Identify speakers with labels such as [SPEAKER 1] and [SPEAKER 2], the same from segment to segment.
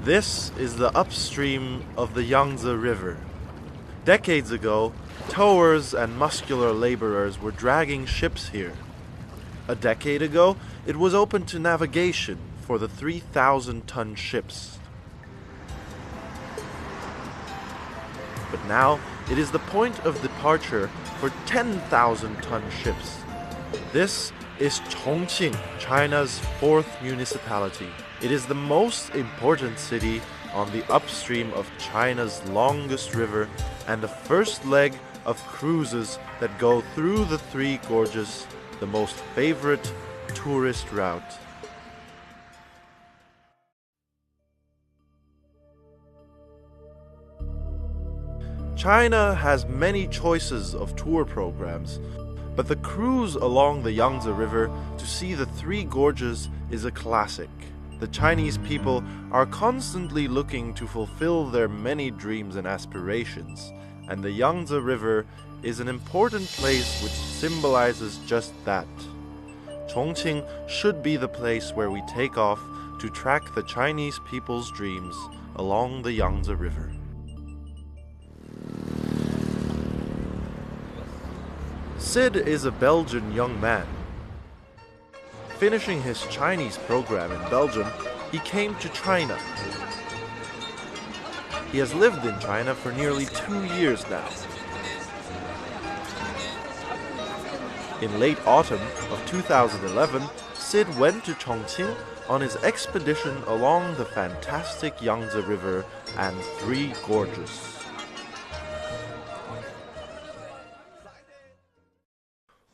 [SPEAKER 1] This is the upstream of the Yangtze River. Decades ago, towers and muscular laborers were dragging ships here. A decade ago, it was open to navigation for the 3,000-ton ships. But now, it is the point of departure for 10,000-ton ships. This is Chongqing, China's fourth municipality. It is the most important city on the upstream of China's longest river and the first leg of cruises that go through the Three Gorges, the most favorite tourist route. China has many choices of tour programs, but the cruise along the Yangtze River to see the Three Gorges is a classic. The Chinese people are constantly looking to fulfill their many dreams and aspirations, and the Yangtze River is an important place which symbolizes just that. Chongqing should be the place where we take off to track the Chinese people's dreams along the Yangtze River. Sid is a Belgian young man. Finishing his Chinese program in Belgium, he came to China. He has lived in China for nearly 2 years now. In late autumn of 2011, Sid went to Chongqing on his expedition along the fantastic Yangtze River and Three Gorges.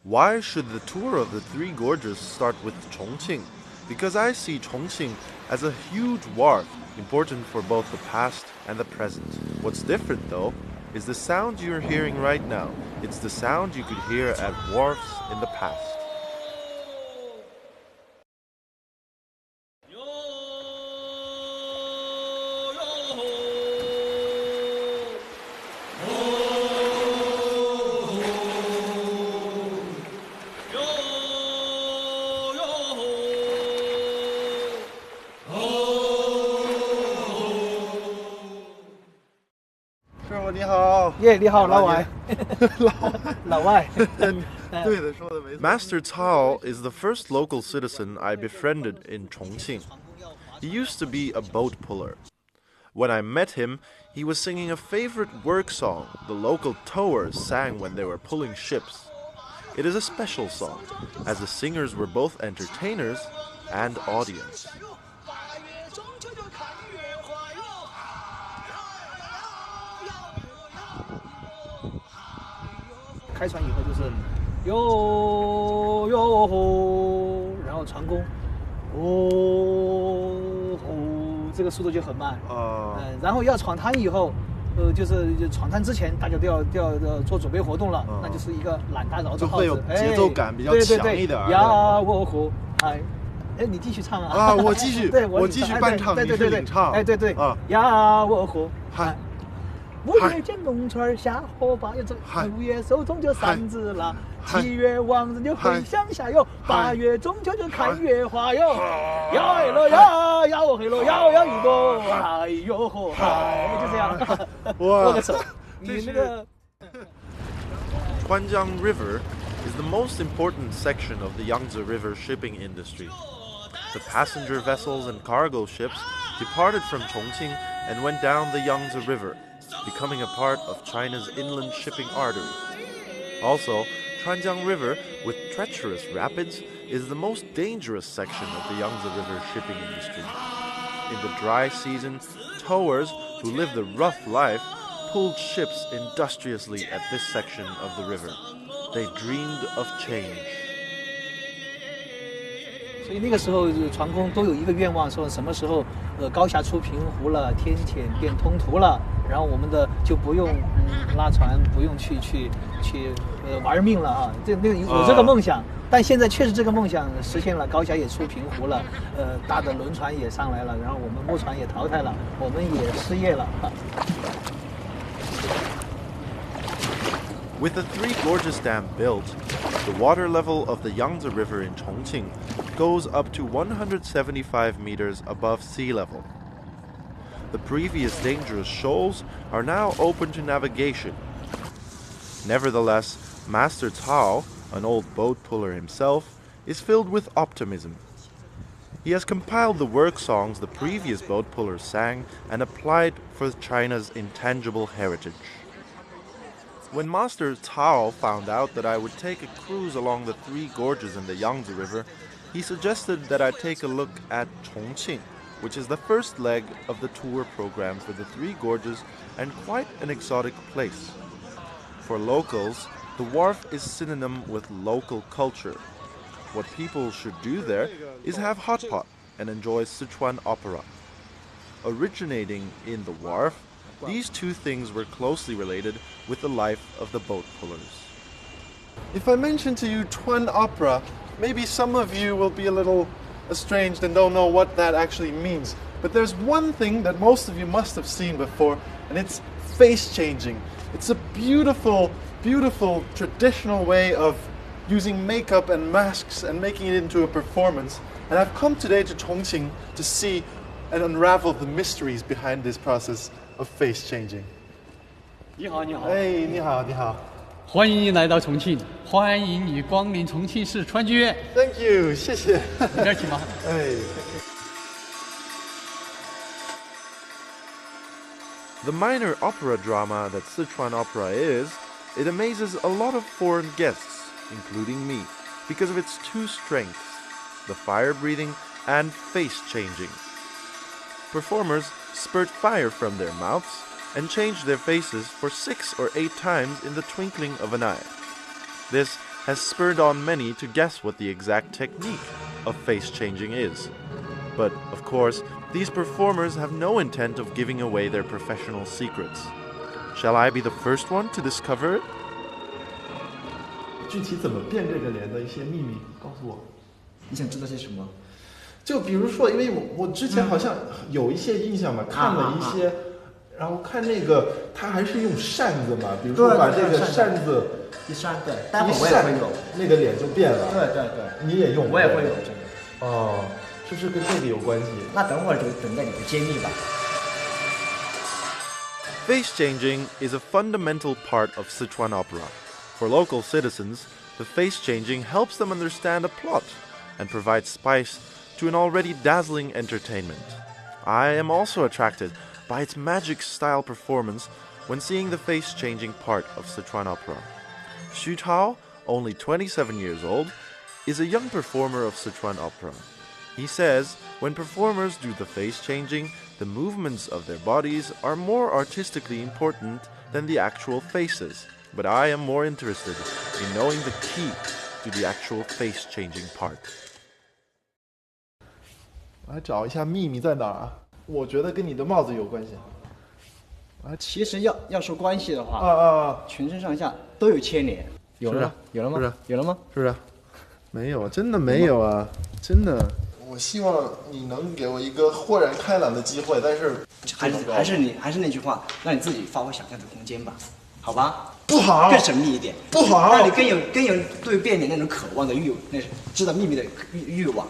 [SPEAKER 1] Why should the tour of the Three Gorges start with Chongqing? Because I see Chongqing as a huge wharf, important for both the past and the present. What's different though, is the sound you're hearing right now. It's the sound you could hear at wharfs in the past. Master Cao is the first local citizen I befriended in Chongqing. He used to be a boat puller. When I met him, he was singing a favorite work song the local towers sang when they were pulling ships. It is a special song, as the singers were both entertainers and audience.
[SPEAKER 2] 开船以后就是哟哟吼，然后船工哦吼，这个速度就很慢。然后要闯滩以后，就是闯滩之前大家都要做准备活动了，那就是一个懒大饶的号子，
[SPEAKER 1] 就会有节奏感比较强一点。
[SPEAKER 2] 呀我吼嗨，哎你继续唱啊！
[SPEAKER 1] 啊，我继续，
[SPEAKER 2] 对
[SPEAKER 1] 我继续伴唱，你是领唱。
[SPEAKER 2] 哎对对啊，呀我吼嗨。 5月见龙船下河8月走，6月收中就三只啦，7月望人就回乡下哟，8月中秋就看月花哟，摇嘿喽摇，摇嘿喽摇，摇一个，哎呦呵，嗨，就这样，握个手，你那个。
[SPEAKER 1] Quanjiang River is the most important section of the Yangtze River shipping industry. The passenger vessels and cargo ships departed from Chongqing and went down the Yangtze River, becoming a part of China's inland shipping artery. Also, Quanjiang River, with treacherous rapids, is the most dangerous section of the Yangtze River shipping industry. In the dry season, towers who lived a rough life pulled ships industriously at this section of the river. They dreamed of change.
[SPEAKER 2] 所以那个时候，船工都有一个愿望，说什么时候高峡出平湖了，天堑变通途了，然后我们的就不用拉船，不用去玩命了啊！有这个梦想，但现在确实这个梦想实现了，高峡也出平湖了，大的轮船也上来了，然后我们木船也淘汰了，我们也失业了。
[SPEAKER 1] With the Three Gorges Dam built, the water level of the Yangtze River in Chongqing goes up to 175 meters above sea level. the previous dangerous shoals are now open to navigation. Nevertheless, Master Cao, an old boat puller himself, is filled with optimism. He has compiled the work songs the previous boat pullers sang and applied for China's intangible heritage. When Master Cao found out that I would take a cruise along the three gorges in the Yangtze River, he suggested that I take a look at Chongqing, which is the first leg of the tour program for the three gorges and quite an exotic place. For locals, the wharf is synonym with local culture. What people should do there is have hot pot and enjoy Sichuan opera. Originating in the wharf, these two things were closely related with the life of the boat pullers.
[SPEAKER 3] If I mention to you Chuan opera, maybe some of you will be a little estranged and don't know what that actually means. But there's one thing that most of you must have seen before, and it's face changing. It's a beautiful, beautiful traditional way of using makeup and masks and making it into a performance. And I've come today to Chongqing to see and unravel the mysteries behind this process of face changing.
[SPEAKER 4] 你好，你好。
[SPEAKER 3] 哎，你好，你好。
[SPEAKER 4] 欢迎你来到重庆，欢迎你光临重庆市川剧院。
[SPEAKER 3] Thank you， 谢谢。
[SPEAKER 4] 客气吗？
[SPEAKER 3] 哎。
[SPEAKER 1] The minor opera drama that Sichuan opera is, it amazes a lot of foreign guests, including me, because of its two strengths, the fire-breathing and face-changing. Performers spurt fire from their mouths and change their faces for 6 or 8 times in the twinkling of an eye. This has spurred on many to guess what the exact technique of face-changing is. But, of course, these performers have no intent of giving away their professional secrets. Shall I be the first one to discover it?
[SPEAKER 3] 具体怎么变这个脸的一些秘密，告诉我。
[SPEAKER 2] 你想知道些什么？
[SPEAKER 3] 就比如说，因为我之前好像有一些印象嘛，看了一些，然后看那个他还是用扇子嘛，比如说把这个扇子
[SPEAKER 2] 一扇，对，待会儿我也会有，
[SPEAKER 3] 那个脸就变了。
[SPEAKER 2] 对对对，
[SPEAKER 3] 你也用，
[SPEAKER 2] 我也会有这个。
[SPEAKER 3] 哦，是不是跟这个有关系？
[SPEAKER 2] 那等会儿就等待你的揭秘吧。
[SPEAKER 1] Face changing is a fundamental part of Sichuan opera. For local citizens, the face changing helps them understand a plot and provides spice to an already dazzling entertainment. I am also attracted by its magic-style performance when seeing the face-changing part of Sichuan opera. Xu Tao, only 27 years old, is a young performer of Sichuan opera. He says when performers do the face-changing, the movements of their bodies are more artistically important than the actual faces. But I am more interested in knowing the key to the actual face-changing part.
[SPEAKER 3] 我来找一下秘密在哪儿啊？我觉得跟你的帽子有关系。
[SPEAKER 2] 其实要说关系的话，全身上下都有牵连。有了吗？有了吗？有了吗？
[SPEAKER 3] 是不是？没有，真的没有啊！真的。我希望你能给我一个豁然开朗的机会，但是
[SPEAKER 2] 还是那句话，让你自己发挥想象的空间吧，好吧？
[SPEAKER 3] 不好，
[SPEAKER 2] 更神秘一点，
[SPEAKER 3] 不好，
[SPEAKER 2] 让你更有对变脸那种渴望的那知道秘密的欲望。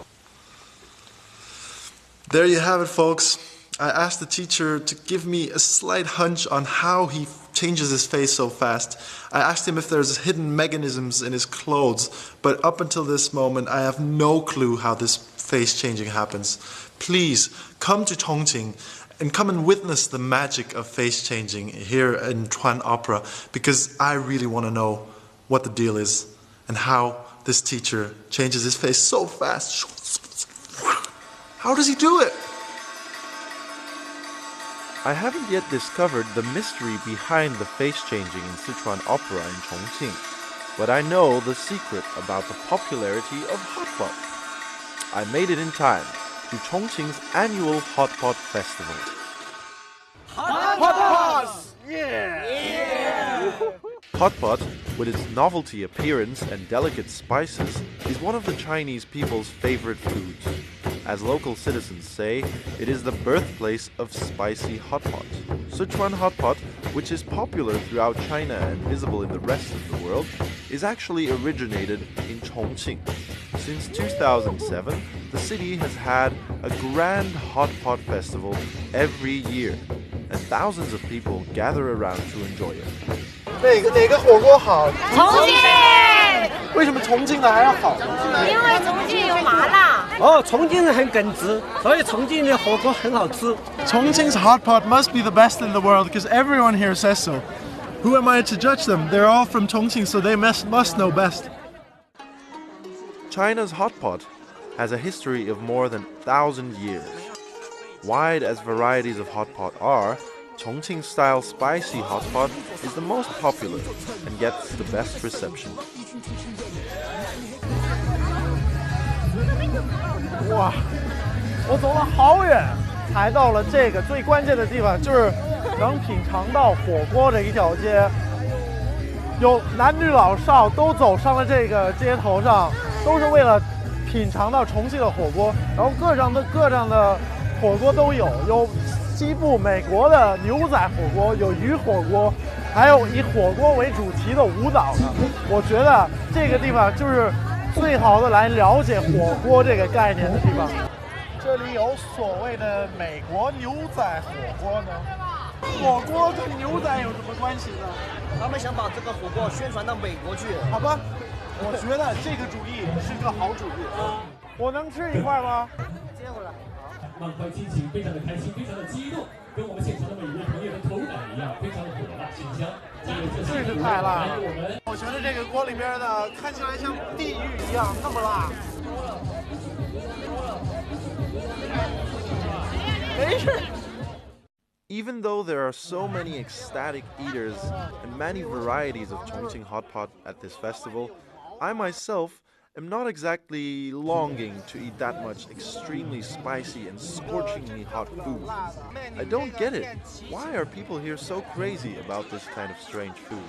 [SPEAKER 3] There you have it, folks. I asked the teacher to give me a slight hunch on how he changes his face so fast. I asked him if there's hidden mechanisms in his clothes, but up until this moment, I have no clue how this face changing happens. Please come to Chongqing and come and witness the magic of face changing here in Chuan Opera, because I really want to know what the deal is and how this teacher changes his face so fast. How does he do it?
[SPEAKER 1] I haven't yet discovered the mystery behind the face changing in Sichuan opera in Chongqing, but I know the secret about the popularity of hot pot. I made it in time to Chongqing's annual Hot Pot Festival.
[SPEAKER 3] Hot Pots!
[SPEAKER 1] Yeah! Hot pot, with its novelty appearance and delicate spices, is one of the Chinese people's favorite foods. As local citizens say, it is the birthplace of spicy hot pot. Sichuan hot pot, which is popular throughout China and visible in the rest of the world, is actually originated in Chongqing. Since 2007, the city has had a grand hot pot festival every year, and thousands of people gather around to enjoy it.
[SPEAKER 5] 哪个火锅好？
[SPEAKER 6] 重庆，
[SPEAKER 5] 为什么重庆的还要好？
[SPEAKER 6] 因为重庆有麻辣。
[SPEAKER 7] 哦，重庆人很耿直，所以重庆的火锅很好吃。
[SPEAKER 5] Chongqing's hot pot must be the best in the world because everyone here says so. Who am I to judge them? They're all from Chongqing, so they must know best.
[SPEAKER 1] China's hot pot has a history of more than 1,000 years. Wide as varieties of hot pot are, Chongqing-style spicy hot pot is the most popular and gets the best reception.
[SPEAKER 5] 哇，我走了好远，才到了这个最关键的地方，就是能品尝到火锅这一条街。有男女老少都走上了这个街头上，都是为了品尝到重庆的火锅。然后各样的火锅都有，有西部美国的牛仔火锅，有鱼火锅，还有以火锅为主题的舞蹈的。我觉得这个地方就是最好的来了解火锅这个概念的地方。这里有所谓的美国牛仔火锅呢？火锅跟牛仔有什么关系呢？
[SPEAKER 7] 他们想把这个火锅宣传到美国去。
[SPEAKER 5] 好吧，我觉得这个主意是个好主意。我能吃一块吗？
[SPEAKER 7] 接过来。
[SPEAKER 8] 满怀激情，非常的开心，非常的激动，跟我们现场的每一位朋友的口感一样，非常的火辣鲜香。
[SPEAKER 5] 真是太辣了！我觉得这个锅里边的看起来像地狱一样，那么辣。没事。
[SPEAKER 1] Even though there are so many ecstatic eaters and many varieties of Chongqing hot pot at this festival, I myself am not exactly longing to eat that much extremely spicy and scorchingly hot food. I don't get it. Why are people here so crazy about this kind of strange food?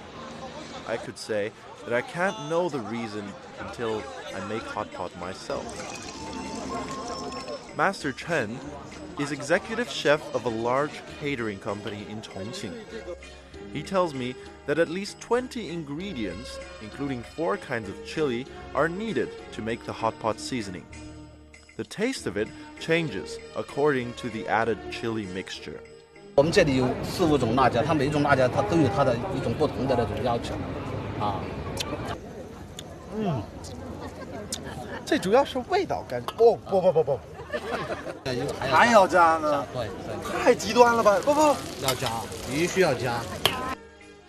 [SPEAKER 1] I could say that I can't know the reason until I make hot pot myself. Master Chen is executive chef of a large catering company in Chongqing. He tells me that at least 20 ingredients, including 4 kinds of chili, are needed to make the hot pot seasoning. The taste of it changes according to the added chili mixture.
[SPEAKER 7] 我们这里有4、5种辣椒，它每一种辣椒它都有它的一种不同的那种要求，啊。
[SPEAKER 5] 这主要是味道感。不。还要加呢？
[SPEAKER 7] 对，
[SPEAKER 5] 太极端了吧！不，
[SPEAKER 7] 要加，必须要加。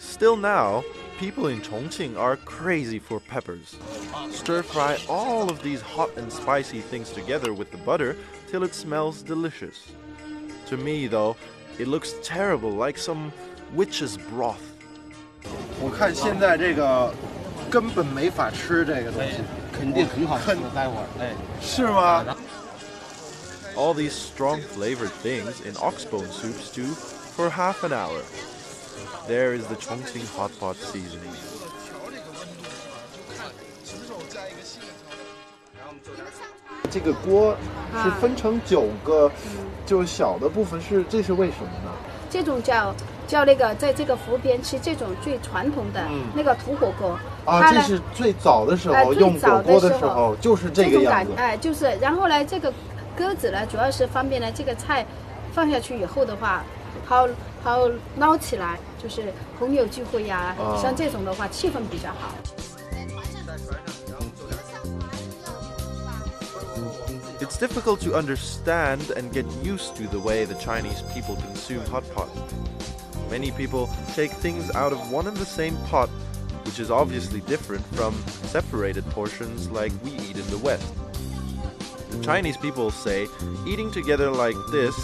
[SPEAKER 1] Still now, people in Chongqing are crazy for peppers. Stir fry all of these hot and spicy things together with the butter till it smells delicious. To me, though, it looks terrible, like some witch's broth.
[SPEAKER 5] 我看现在这个根本没法吃这个东西，
[SPEAKER 7] 肯定很好吃，待会儿，哎，
[SPEAKER 5] 是吗？
[SPEAKER 1] All these strong flavored things in oxbone soup stew for half an hour. There is the Chongqing hot pot seasoning.
[SPEAKER 5] 这个锅是分成9个，就小的部分是，这是为什么呢？
[SPEAKER 9] 这种叫那个，在这个湖边吃这种最传统的那个土火锅。
[SPEAKER 5] 啊，这是最早的时候用火锅的时候就是这个样子。
[SPEAKER 9] 哎，就是，然后呢，这个鸽子呢，主要是方便呢，这个菜放下去以后的话，好捞起来，就是朋友聚会呀，像这种的话，气氛比较好。
[SPEAKER 1] It's difficult to understand and get used to the way the Chinese people consume hot pot. Many people take things out of one and the same pot, which is obviously different from separated portions like we eat in the West. The Chinese people say eating together like this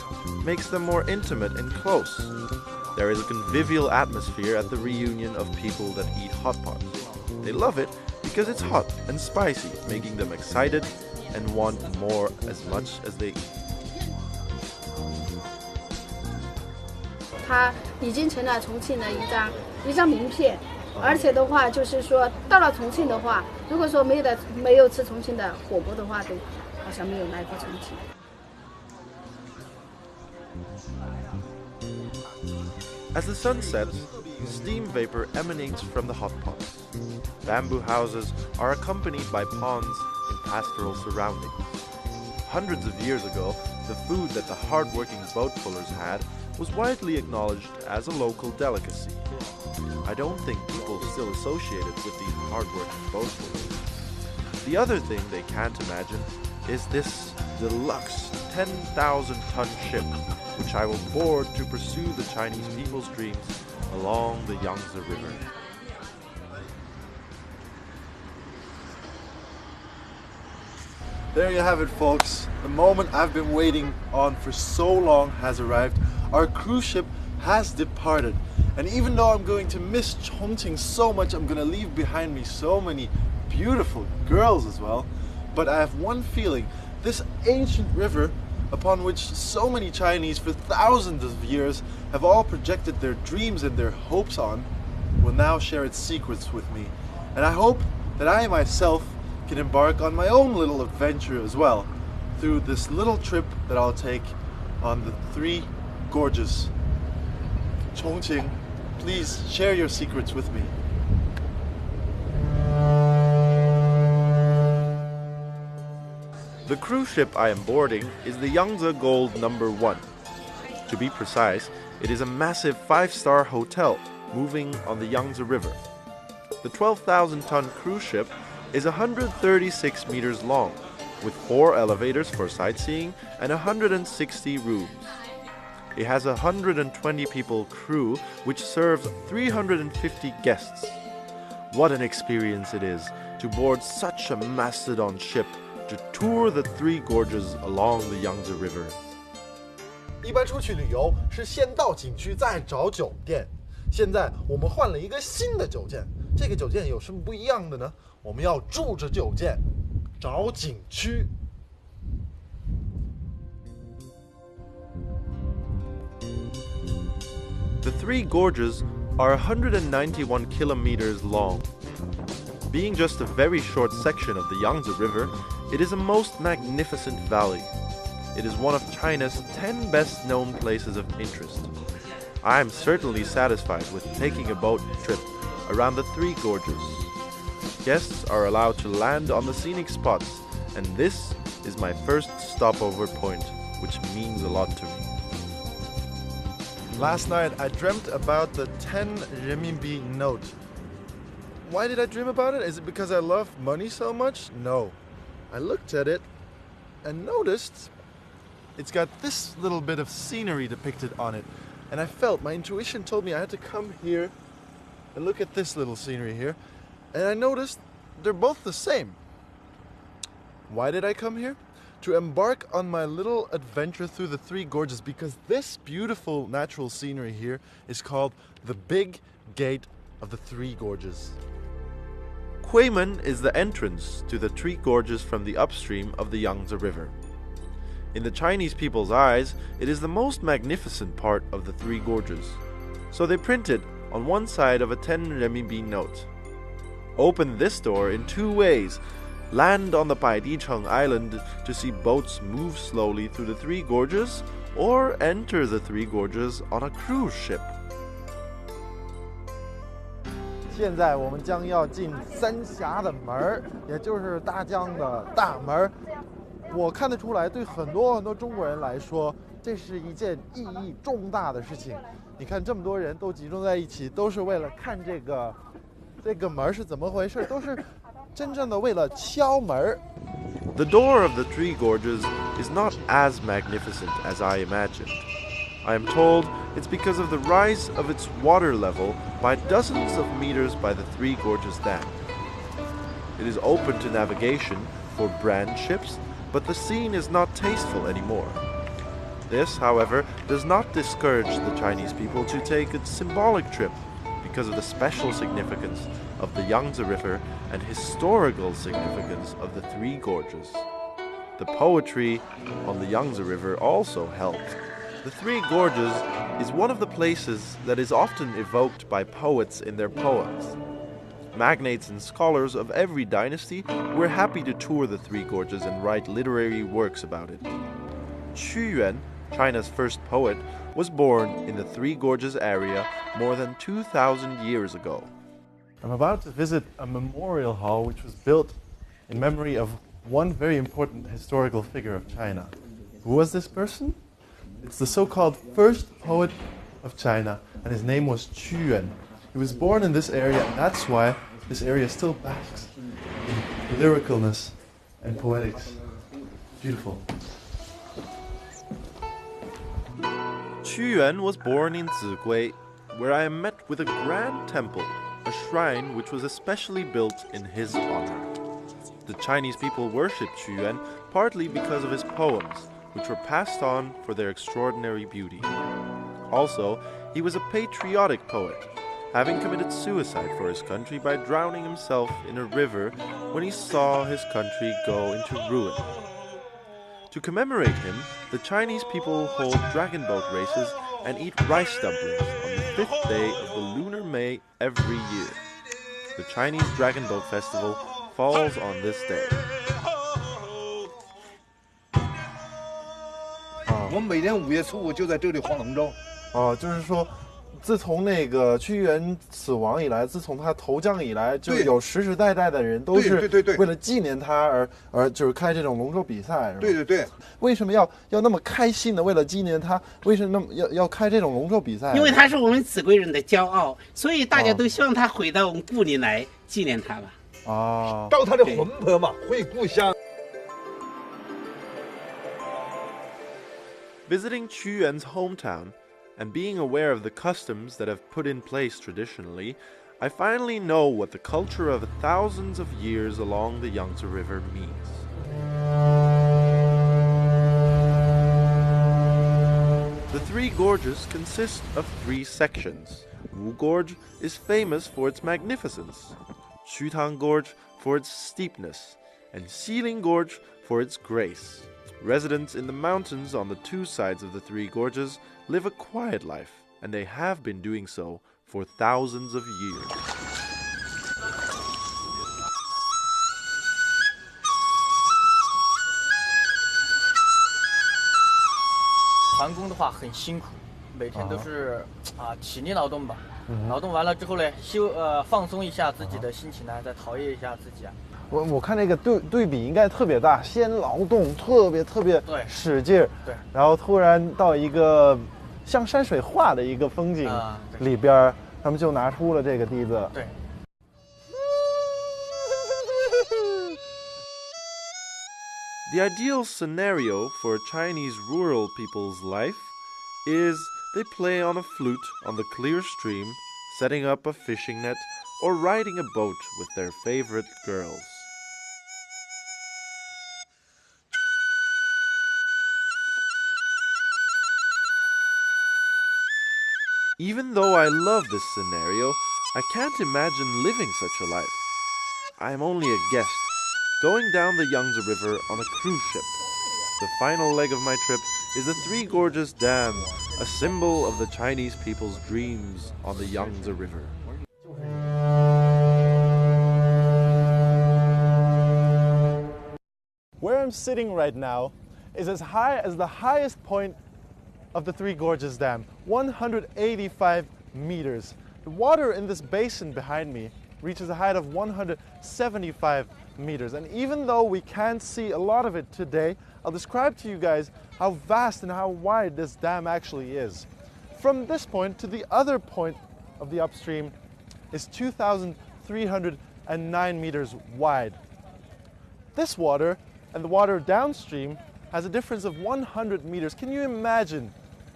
[SPEAKER 1] makes them more intimate and close. There is a convivial atmosphere at the reunion of people that eat hot pot. They love it because it's hot and spicy, making them excited and want more as much as they eat.
[SPEAKER 9] 它已经成了重庆的一张名片，而且的话就是说，到了重庆的话，如果说没有吃重庆的火锅的话，都好像没有来过重庆。
[SPEAKER 1] As the sun sets, steam vapor emanates from the hot pots. Bamboo houses are accompanied by ponds in pastoral surroundings. hundreds of years ago, the food that the hard-working boat pullers had was widely acknowledged as a local delicacy. I don't think people still associate it with these hard-working boat pullers. The other thing they can't imagine is this deluxe 10,000-ton ship, which I will board to pursue the Chinese people's dreams along the Yangtze River.
[SPEAKER 3] There you have it, folks. The moment I've been waiting on for so long has arrived. Our cruise ship has departed. And even though I'm going to miss Chongqing so much, I'm going to leave behind me so many beautiful girls as well. But I have one feeling. This ancient river, upon which so many Chinese for thousands of years have all projected their dreams and their hopes on, will now share its secrets with me. And I hope that I myself can embark on my own little adventure as well through this little trip that I'll take on the 3 Gorges. Chongqing, please share your secrets with me.
[SPEAKER 1] The cruise ship I am boarding is the Yangtze Gold No. 1. To be precise, it is a massive 5-star hotel moving on the Yangtze River. The 12,000-ton cruise ship is 136 meters long, with 4 elevators for sightseeing and 160 rooms. It has a 120-people crew, which serves 350 guests. What an experience it is to board such a mastodon ship to tour the 3 gorges along the Yangtze River.
[SPEAKER 5] 一般出去旅游是先到景区再找酒店，现在我们换了一个新的酒店，这个酒店有什么不一样的呢？我们要住着酒店，找景区。
[SPEAKER 1] The 3 gorges are 191 kilometers long. Being just a very short section of the Yangtze River, it is a most magnificent valley. It is one of China's 10 best-known places of interest. I am certainly satisfied with taking a boat trip around the 3 gorges. Guests are allowed to land on the scenic spots, and this is my first stopover point, which means a lot to me.
[SPEAKER 3] Last night I dreamt about the 10 renminbi note. Why did I dream about it? Is it because I love money so much? No. I looked at it and noticed it's got this little bit of scenery depicted on it. And I felt, my intuition told me I had to come here and look at this little scenery here. And I noticed they're both the same. Why did I come here? To embark on my little adventure through the 3 gorges, because this beautiful natural scenery here is called the Big Gate of the 3 gorges.
[SPEAKER 1] Kuimen is the entrance to the 3 gorges from the upstream of the Yangtze River. In the Chinese people's eyes, it is the most magnificent part of the 3 gorges. So they print it on one side of a 10 renminbi note. Open this door in 2 ways. Land on the Baidicheng Island to see boats move slowly through the 3 gorges, or enter the 3 gorges on a cruise ship.
[SPEAKER 5] 现在我们将要进三峡的门儿，也就是大江的大门儿。我看得出来，对很多中国人来说，这是一件意义重大的事情。你看，这么多人都集中在一起，都是为了看这个门是怎么回事，都是真正的为了敲门。
[SPEAKER 1] The door of the 3 gorges is not as magnificent as I imagined. I am told it's because of the rise of its water level by dozens of meters by the 3 gorges dam. It is open to navigation for brand ships, but the scene is not tasteful anymore. This, however, does not discourage the Chinese people to take a symbolic trip because of the special significance of the Yangtze River and historical significance of the 3 gorges. The poetry on the Yangtze River also helped. The 3 gorges is one of the places that is often evoked by poets in their poems. Magnates and scholars of every dynasty were happy to tour the 3 gorges and write literary works about it. Qu Yuan, China's first poet, was born in the 3 gorges area more than 2,000 years ago.
[SPEAKER 3] I'm about to visit a memorial hall which was built in memory of one very important historical figure of China. Who was this person? It's the so-called first poet of China, and his name was Qu Yuan. He was born in this area, and that's why this area still basks in lyricalness and poetics. Beautiful.
[SPEAKER 1] Qu Yuan was born in Zigui, where I am met with a grand temple, a shrine which was especially built in his honor. The Chinese people worshipped Qu Yuan partly because of his poems, which were passed on for their extraordinary beauty. Also, he was a patriotic poet, having committed suicide for his country by drowning himself in a river when he saw his country go into ruin. To commemorate him, the Chinese people hold dragon boat races and eat rice dumplings on the 5th day of the lunar May every year. The Chinese Dragon Boat Festival falls on this day.
[SPEAKER 10] 我们每年5月初5就在这里划龙舟。
[SPEAKER 3] 就是说，自从那个屈原死亡以来，自从他投江以来，就有世世代代的人都是为了纪念他而就是开这种龙舟比赛，是吧？
[SPEAKER 10] 对对对。
[SPEAKER 3] 为什么要那么开心的为了纪念他？为什么要开这种龙舟比赛？
[SPEAKER 11] 因为他是我们秭归人的骄傲，所以大家都希望他回到我们故里来纪念他吧。
[SPEAKER 10] 到他的魂魄嘛，回故乡。
[SPEAKER 1] Visiting Qu Yuan's hometown and being aware of the customs that have put in place traditionally, I finally know what the culture of thousands of years along the Yangtze River means. The three gorges consist of 3 sections. Wu Gorge is famous for its magnificence, Xutang Gorge for its steepness, and Xiling Gorge for its grace. Residents in the mountains on the 2 sides of the 3 gorges live a quiet life, and they have been doing so for thousands of years.
[SPEAKER 12] "船工的话很辛苦，每天都是体力劳动吧。劳动完了之后呢，放松一下自己的心情呢，再陶冶一下自己啊。
[SPEAKER 3] 我看那个对比应该特别大，先劳动特别使劲儿，
[SPEAKER 12] 对，
[SPEAKER 3] 然后突然到一个像山水画的一个风景里边，他们就拿出了这个笛子。
[SPEAKER 12] 对。
[SPEAKER 1] The ideal scenario for a Chinese rural people's life is they play on a flute on the clear stream, setting up a fishing net, or riding a boat with their favorite girls. Even though I love this scenario, I can't imagine living such a life. I am only a guest, going down the Yangtze River on a cruise ship. The final leg of my trip is the 3 Gorges Dam, a symbol of the Chinese people's dreams on the Yangtze River.
[SPEAKER 3] Where I'm sitting right now is as high as the highest point of the 3 Gorges Dam, 185 meters. The water in this basin behind me reaches a height of 175 meters. And even though we can't see a lot of it today, I'll describe to you guys how vast and how wide this dam actually is. From this point to the other point of the upstream is 2,309 meters wide. This water and the water downstream has a difference of 100 meters. Can you imagine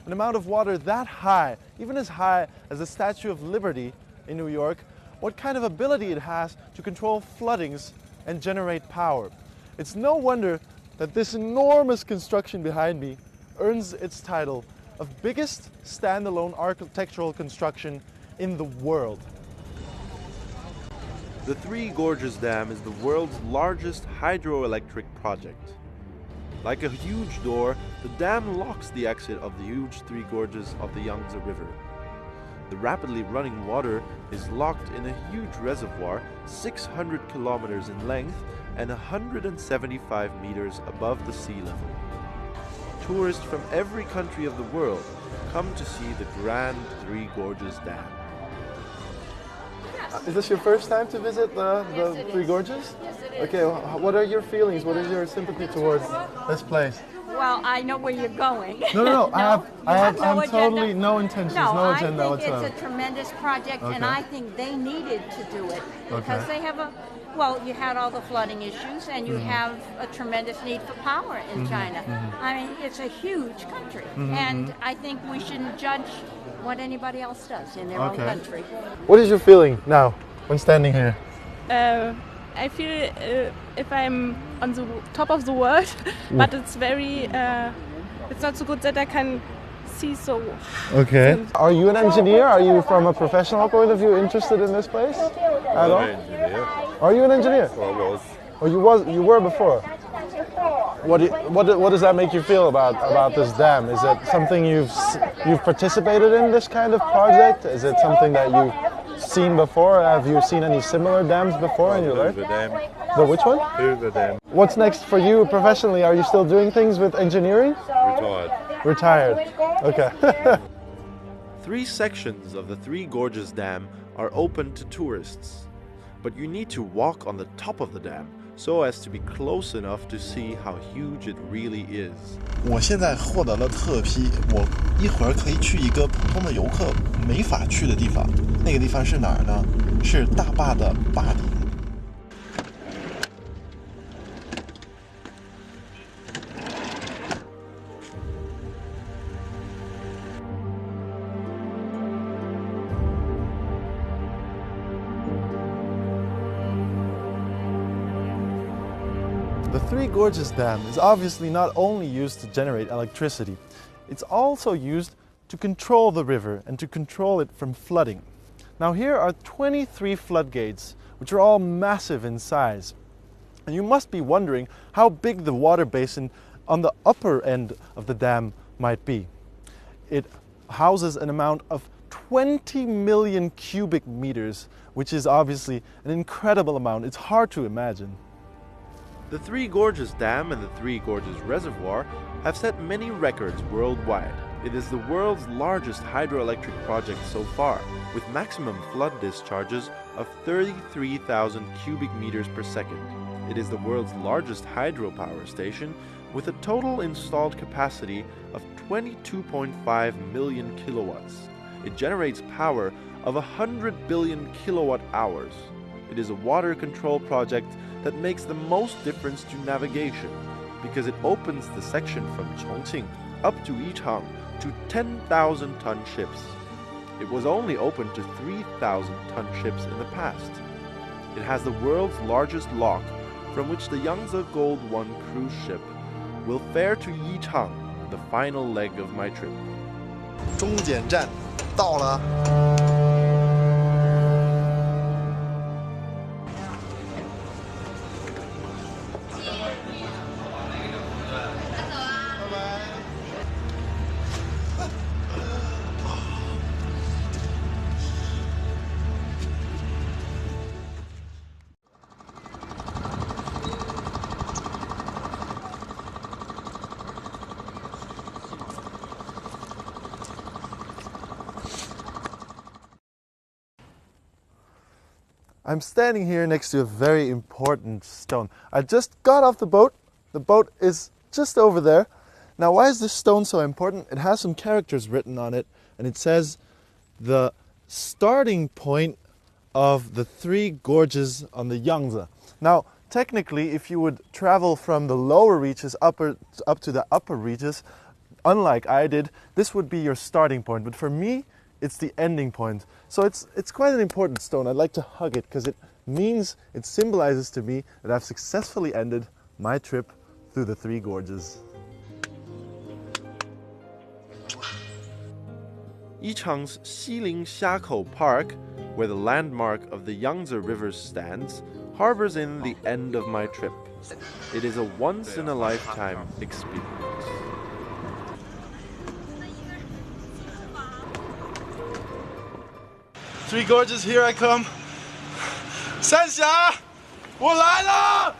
[SPEAKER 3] an amount of water that high, even as high as the Statue of Liberty in New York, what kind of ability it has to control floodings and generate power? It's no wonder that this enormous construction behind me earns its title of biggest standalone architectural construction in the world.
[SPEAKER 1] The 3 Gorges Dam is the world's largest hydroelectric project. Like a huge door, the dam locks the exit of the huge 3 gorges of the Yangtze River. The rapidly running water is locked in a huge reservoir 600 kilometers in length and 175 meters above the sea level. Tourists from every country of the world come to see the grand 3 Gorges Dam.
[SPEAKER 3] Is this your first time to visit the 3 Gorges?
[SPEAKER 9] Yes, it
[SPEAKER 3] Okay, what are your feelings? What is your sympathy towards this place?
[SPEAKER 13] Well, I know where you're going.
[SPEAKER 3] No. I'm totally no intentions,
[SPEAKER 13] no
[SPEAKER 3] agenda
[SPEAKER 13] I think
[SPEAKER 3] whatsoever.
[SPEAKER 13] it's a tremendous project, and I think they needed to do it because they have you had all the flooding issues, and you have a tremendous need for power in China. I mean, it's a huge country, and I think we shouldn't judge what anybody else does in their own country.
[SPEAKER 3] What is your feeling now when standing here?
[SPEAKER 14] I feel if I'm on the top of the world, but it's very, it's not so good that I can see so.
[SPEAKER 3] Okay. Are you an engineer? Are you from a professional point of view interested in this place at all?
[SPEAKER 15] I'm an engineer.
[SPEAKER 3] Are you an engineer?
[SPEAKER 15] Well, I was.
[SPEAKER 3] Oh, you were before. What does that make you feel about this dam? Is it something you've participated in, this kind of project? Is it something that you've seen before? Have you seen any similar dams before in your life?
[SPEAKER 15] Hoover Dam.
[SPEAKER 3] The which one?
[SPEAKER 15] Hoover Dam.
[SPEAKER 3] What's next for you professionally? Are you still doing things with engineering?
[SPEAKER 15] Retired.
[SPEAKER 3] Retired. Okay.
[SPEAKER 1] 3 sections of the Three Gorges Dam are open to tourists, but you need to walk on the top of the dam so as to be close enough to see how huge it really is.
[SPEAKER 3] 我现在获得了特批，我一会儿可以去一个普通的游客没法去的地方。那个地方是哪儿呢？是大坝的坝底。The Three Gorges Dam is obviously not only used to generate electricity, it's also used to control the river and to control it from flooding. Now here are 23 floodgates, which are all massive in size. And you must be wondering how big the water basin on the upper end of the dam might be. It houses an amount of 20 million cubic meters, which is obviously an incredible amount. It's hard to imagine.
[SPEAKER 1] The Three Gorges Dam and the Three Gorges Reservoir have set many records worldwide. It is the world's largest hydroelectric project so far, with maximum flood discharges of 33,000 cubic meters per second. It is the world's largest hydropower station, with a total installed capacity of 22.5 million kilowatts. It generates power of 100 billion kilowatt hours. It is a water control project that makes the most difference to navigation, because it opens the section from Chongqing up to Yichang to 10,000-ton ships. It was only open to 3,000-ton ships in the past. It has the world's largest lock, from which the Yangtze Gold 1 cruise ship will fare to Yichang, the final leg of my trip.
[SPEAKER 3] 终点站到了。I'm standing here next to a very important stone. I just got off the boat. The boat is just over there. Now, why is this stone so important? It has some characters written on it, and it says the starting point of the Three Gorges on the Yangtze. Now, technically, if you would travel from the lower reaches up to the upper reaches, unlike I did, this would be your starting point. But for me, it's the ending point. So it's quite an important stone. I'd like to hug it because it symbolizes to me that I've successfully ended my trip through the Three Gorges.
[SPEAKER 1] Yichang's Xiling Xiakou Park, where the landmark of the Yangtze River stands, harbors in the end of my trip. It is a once-in-a-lifetime experience.
[SPEAKER 3] Three Gorges, here I come. 三峡，我来了！